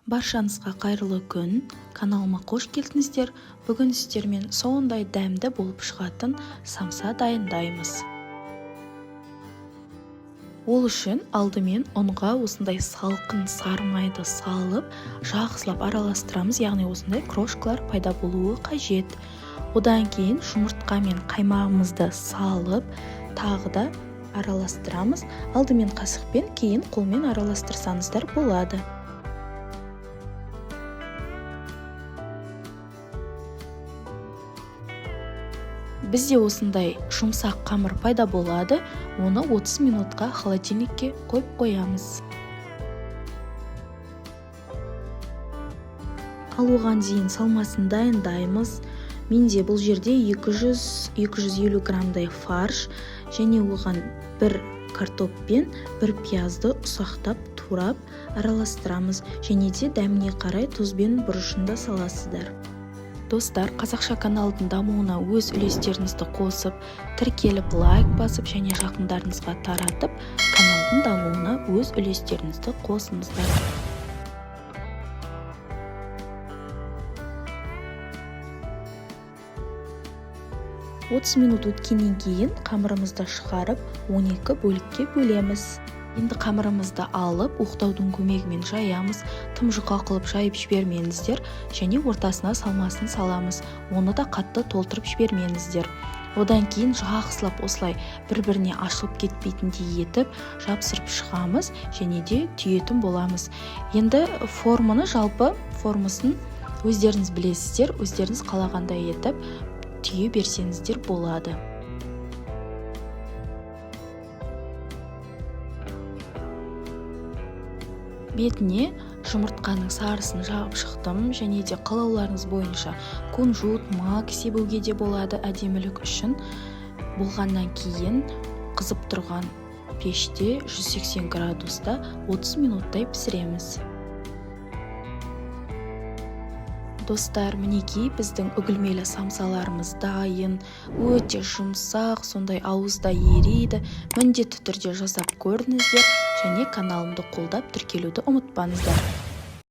Баршаңызға қайырлы күн, каналыма қош келдіңіздер. Бүгін сіздермен сондай дәмді болып шығатын самса дайындаймыз. Ол үшін алдымен ұнға осындай салқын сары майды салып, жақсылап араластырамыз, яғни осындай крошкалар пайда болуы қажет. Одан кейін жұмыртқа мен қаймағымызды салып, тағы да араластырамыз. Алдымен қасықпен, кейін қолмен араластырсаңыздар болады. Бізде осындай жұмсақ қамыр пайда болады, оны 30 минутқа холодильникке қойып қоямыз. Ал оған дейін салмасын дайындаймыз. Менде бұл жерде 200-250 граммдай фарш және оған бір картоп пен бір пиязды ұсақтап турап араластырамыз. Және де дәміне қарай тұз бен бұрышын да саласыздар. Достар, қазақша каналдың дамуына өз үлестеріңізді қосып, тіркеліп, лайк басып және жақындарыңызға таратып, каналдың дамуына өз үлестеріңізді қосыңыздар. Отыз минут өткеннен кейін қамырымызды шығарып, 12 бөлікке бөлеміз. Енді қамырымызды алып, оқтаудың көмегімен жаямыз. Тым жұқа қылып жайып жібермеңіздер және ортасына салмасын саламыз. Оны да қатты толтырып жібермеңіздер. Одан кейін жақсылап осылай бір-біріне ашылып кетпейтіндей етіп жапсырып шығамыз және де түйетін боламыз. Енді жалпы формасын өздеріңіз білесіздер, өздеріңіз қалағандай етіп түйе берсеңіздер болады. Бетіне жұмыртқаның сарысын жағып шықтым және де қалауларыңыз бойынша кунжут, мак себуге де болады әдемілік үшін. Болғаннан кейін қызып тұрған пеште 180 градуста 30 минуттай пісіреміз. Достар, мінекей біздің үгілмелі самсаларымыз дайын, өте жұмсақ, сондай ауызда ериді. Міндетті түрде жасап көріңіздер және каналымды қолдап тіркелуді ұмытпаңыздар.